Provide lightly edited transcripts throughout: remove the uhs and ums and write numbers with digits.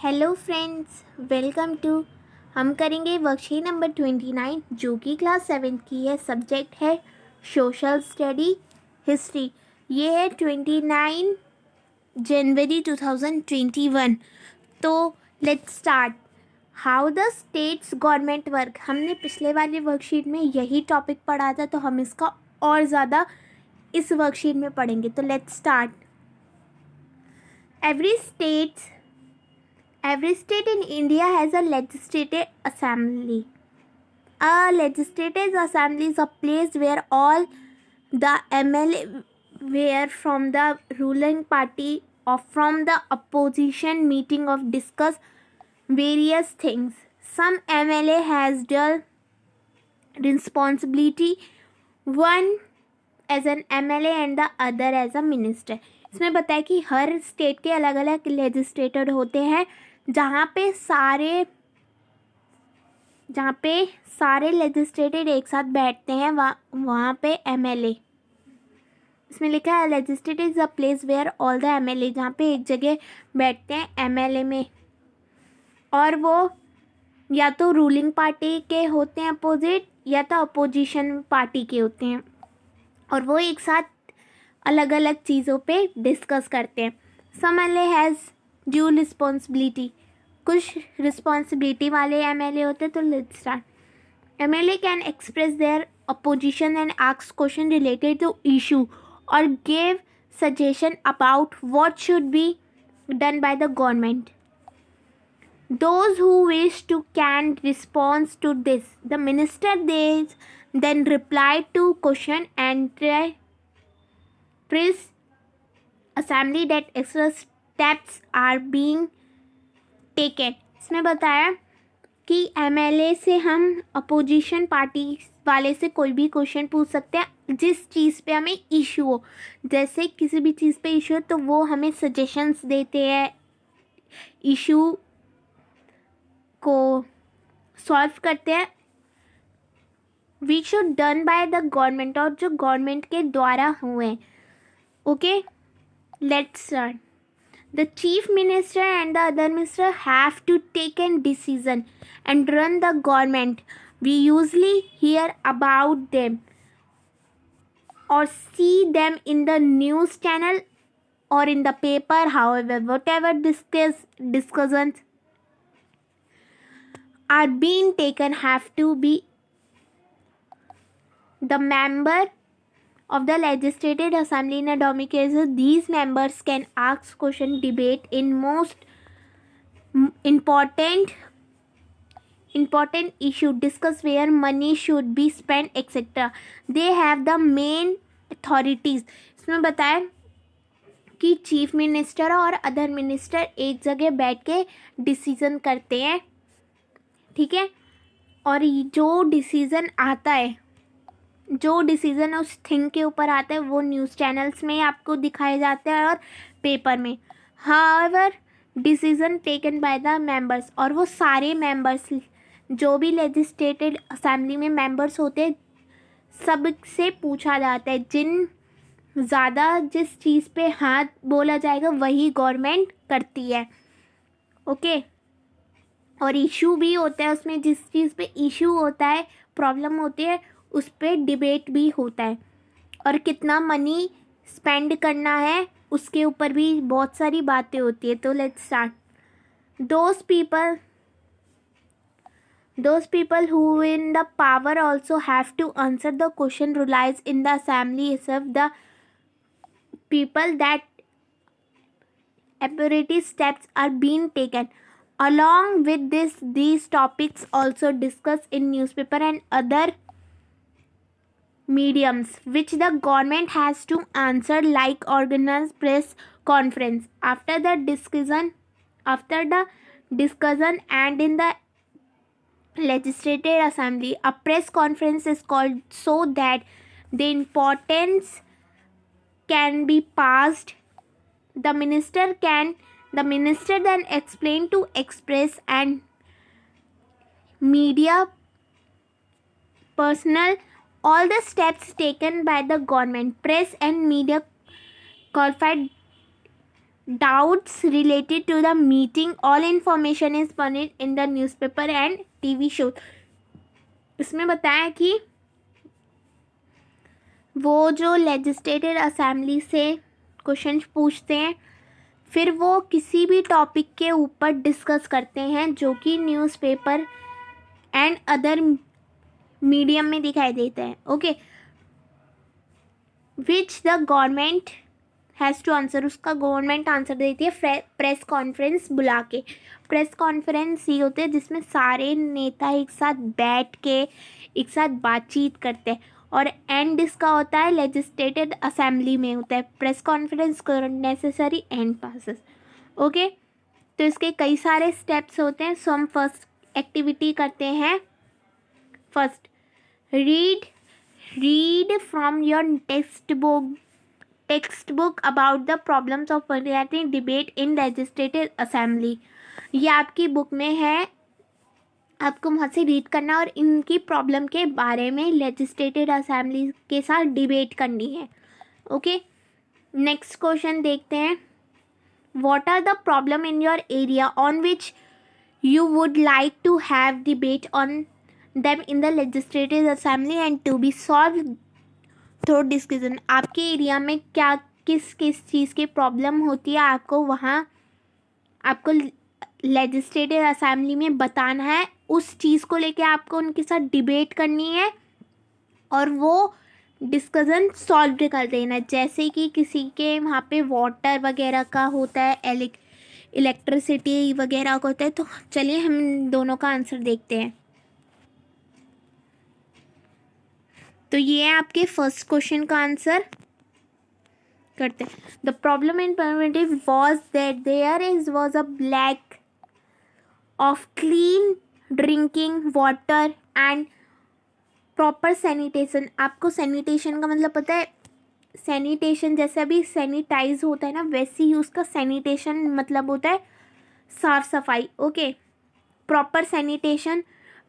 Hello friends, welcome to. हम करेंगे worksheet number 29 जो कि क्लास 7 की है। सब्जेक्ट है सोशल स्टडी हिस्ट्री। ये है 29 जनवरी 2021। तो let's start. How the states government work. हमने पिछले वाले वर्कशीट में यही टॉपिक पढ़ा था, तो हम इसका और ज़्यादा इस वर्कशीट में पढ़ेंगे। तो let's start. Every state in India has a legislative assembly. A legislative assembly is a place where all the MLA were from the ruling party or from the opposition meeting of discuss various things. Some MLA has dual responsibility, one as an MLA and the other as a minister. इसमें बताया कि हर state के अलग अलग legislator होते हैं, जहाँ पे सारे लेजिस्लेटर एक साथ बैठते हैं। वहाँ पे MLA, इसमें लिखा है legislative is a place where all the MLA, जहाँ पे एक जगह बैठते हैं MLA में, और वो या तो रूलिंग पार्टी के होते हैं अपोजिट, या तो अपोजिशन पार्टी के होते हैं, और वो एक साथ अलग अलग चीज़ों पे डिस्कस करते हैं। Some MLA has dual responsibility, कुछ रिस्पॉन्सिबिलिटी वाले MLA होते हैं। तो let's start. MLA can express their opposition and ask question related to issue और give suggestion about what should be done by the government. Those who wish to can respond to this. The minister then replied to question and press assembly that extra steps are being taken. इसमें बताया कि MLA से हम opposition party वाले से कोई भी question पूछ सकते हैं जिस चीज़ पे हमें इशू हो। जैसे किसी भी चीज़ पे इशू हो तो वो हमें सजेशंस देते हैं इशू को सॉल्व करते हैं। We should done by the government, और जो गवर्नमेंट के द्वारा हुए। Okay, let's start. The chief minister and the other minister have to take a decision and run the government. We usually hear about them or see them in the news channel or in the paper. However, whatever discussions are being taken have to be the member of the legislative assembly in a democracy. These members can ask question, debate in most important issue, discuss where money should be spent, etc. They have the main authorities. इसमें बताया कि chief minister और other minister एक जगह बैठ के decision करते हैं, ठीक है। और जो डिसीज़न उस थिंग के ऊपर आता है वो न्यूज़ चैनल्स में आपको दिखाए जाते हैं और पेपर में। However decision taken by the members, और वो सारे मेंबर्स जो भी लेजिस्लेटिव असेंबली में मेंबर्स होते हैं सबसे पूछा जाता है। जिस चीज़ पे हाथ बोला जाएगा वही गवर्नमेंट करती है। ओके, और इशू भी होता है उसमें, जिस चीज़ पे इशू होता है, प्रॉब्लम होती है, उस पर डिबेट भी होता है। और कितना मनी स्पेंड करना है उसके ऊपर भी बहुत सारी बातें होती है। तो let's start. Those people who in the power also have to answer the question relies in the assembly itself. The people that apparative steps are being taken. Along with this, these topics also discussed in newspaper and other mediums which the government has to answer, like organize press conference. After the discussion and in the legislative assembly, a press conference is called so that the importance can be passed. The minister then explain to express and media personnel all the steps taken by the government. Press and media qualified doubts related to the meeting. All information is published in the newspaper and TV show. इसमें बताया कि वो जो legislative assembly से question पूछते हैं, फिर वो किसी भी टॉपिक के ऊपर डिस्कस करते हैं जो कि न्यूज़पेपर एंड अदर मीडियम में दिखाई देते हैं. Okay, which the government has to answer. उसका गवर्नमेंट आंसर देती है प्रेस कॉन्फ्रेंस बुला के. प्रेस कॉन्फ्रेंस ये होते हैं जिसमें सारे नेता एक साथ बैठ के एक साथ बातचीत करते हैं. और एंड इसका होता है लेजिस्लेटिव असेंबली में होता है. Press conference necessary and passes. Okay, तो इसके कई सारे स्टेप्स होते हैं. सो हम फर्स्ट एक्टिविटी करते हैं. First, read from your text book about the problems of parliamentary debate in legislative assembly. ये आपकी बुक में है, आपको वहाँ से रीड करना और इनकी प्रॉब्लम के बारे में लेजिस्लेटिव असेंबली के साथ डिबेट करनी है. ओके, नेक्स्ट क्वेश्चन देखते हैं. What are the problem in your area on which you would like to have debate on them in the legislative assembly and to be solve through discussion. आपके area में क्या किस चीज़ की problem होती है, आपको वहाँ आपको लेजिस्लेटिव असेंबली में बताना है. उस चीज़ को लेके आपको उनके साथ डिबेट करनी है और वो डिस्कशन सॉल्व कर देना है. जैसे कि किसी के वहाँ पे वाटर वगैरह का होता है, इलेक्ट्रिसिटी वगैरह का होता है. तो चलिए हम दोनों का आंसर देखते हैं. तो ये है आपके फर्स्ट क्वेश्चन का आंसर करते हैं. The problem in parliament was that there was a lack of clean drinking water and proper sanitation. आपको सैनिटेशन का मतलब पता है? सैनिटेशन जैसे अभी सैनिटाइज होता है ना, वैसे ही उसका सैनिटेशन मतलब होता है साफ सफाई. Okay, proper sanitation.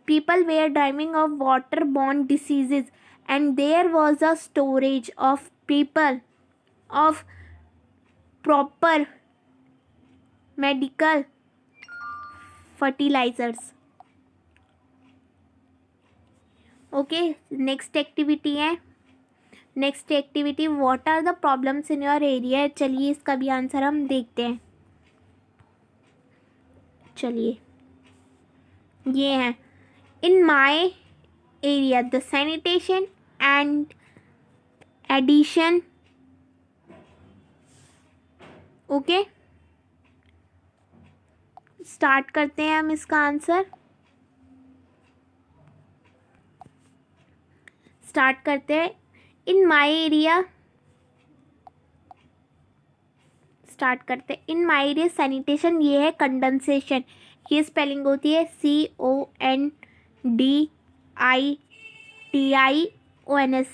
People were driving of water borne diseases and there was a storage of people of proper medical fertilisers. Okay, next activity है. Next activity, what are the problems in your area. चलिए इसका भी answer हम देखते हैं. चलिए, ये है. In my area the sanitation and addition. Okay, start करते हैं हम इसका आंसर. स्टार्ट करते हैं. इन माई एरिया, स्टार्ट करते हैं. इन माई एरिया सैनिटेशन, ये है कंडेंसेशन. ये स्पेलिंग होती है CONDITIONS.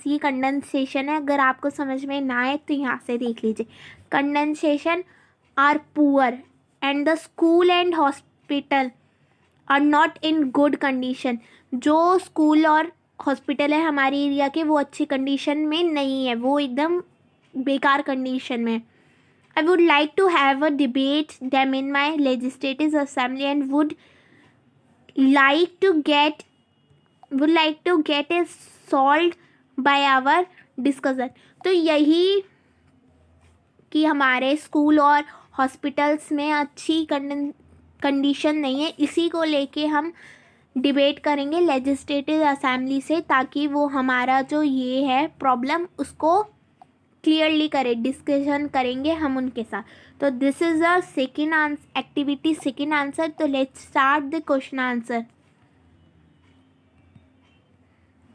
ये कंडेंसेशन है. अगर आपको समझ में ना आए तो यहाँ से देख लीजिए. Condensation are poor and the school and hospital are not in good condition. जो स्कूल और हॉस्पिटल है हमारे एरिया के, वो अच्छी कंडीशन में नहीं है, वो एकदम बेकार कंडीशन में. I would like to have a debate them in my legislative assembly and would like to get it solve by our discussion. तो यही कि हमारे स्कूल और हॉस्पिटल्स में अच्छी कंडीशन नहीं है, इसी को लेके हम डिबेट करेंगे लेजिस्लेटिव असेंबली से, ताकि वो हमारा जो ये है प्रॉब्लम उसको क्लियरली करे. डिस्कशन करेंगे हम उनके साथ. तो this is a second activity, second answer. तो let's start the question answer.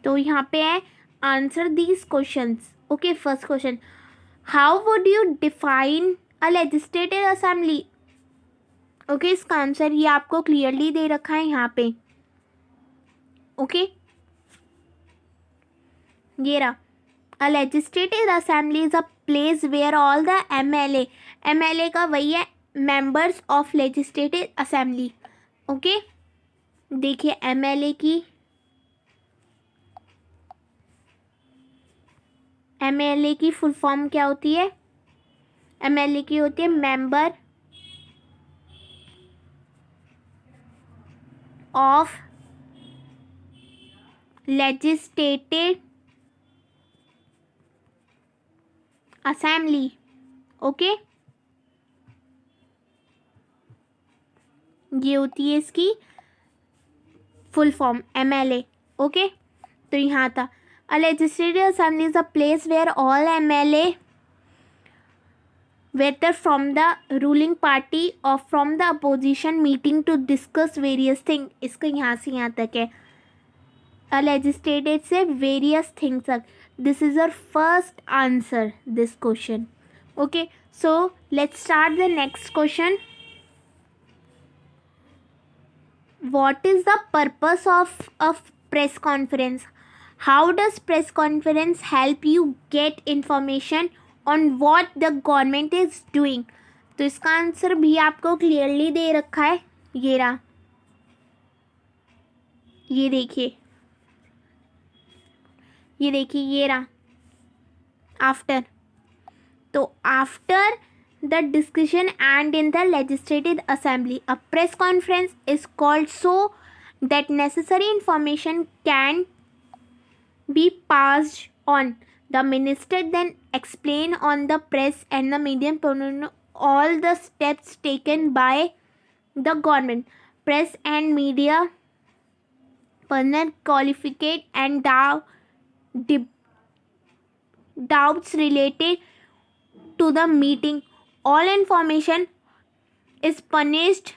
तो यहाँ पे है answer these questions. Okay, first question, how would you define a legislative assembly. Okay, इसका आंसर ये आपको क्लियरली दे रखा है यहाँ पे. ओके, ये रहा. A legislative assembly is a place where all the MLA का वही है, members of legislative assembly. Okay, देखिए MLA की फुल फॉर्म क्या होती है? MLA की होती है member of legislative assembly. Okay, ये होती है इसकी फुल फॉर्म MLA। ओके, तो यहाँ था a legislative assembly is a place where all MLA whether from the ruling party or from the opposition meeting to discuss various things। इसका यहाँ से यहाँ तक है a legislative से various things तक। this is our first answer this question। okay, so let's start the next question। what is the purpose of a press conference? how does press conference help you get information on what the government is doing? तो इसका answer भी आपको clearly दे रखा है, ये रहा, ये देखिए, ये देखिए, ये रहा आफ्टर। तो after the discussion and in the legislative assembly a press conference is called so that necessary information can be passed on। the minister then explain on the press and the media all the steps taken by the government। press and media partner qualified and doubts related to the meeting। all information is published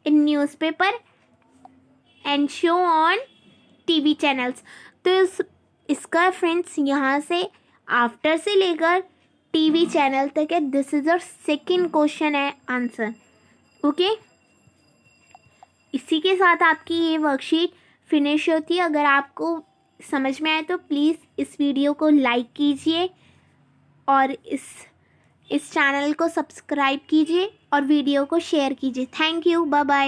in newspaper and show on TV channels। तो इसका friends यहाँ से after से लेकर TV channel तक है। This is और second question है आंसर। ओके, इसी के साथ आपकी ये वर्कशीट फिनिश होती है। अगर आपको समझ में आए तो प्लीज़ इस वीडियो को लाइक कीजिए और इस चैनल को सब्सक्राइब कीजिए और वीडियो को शेयर कीजिए। Thank you, bye bye.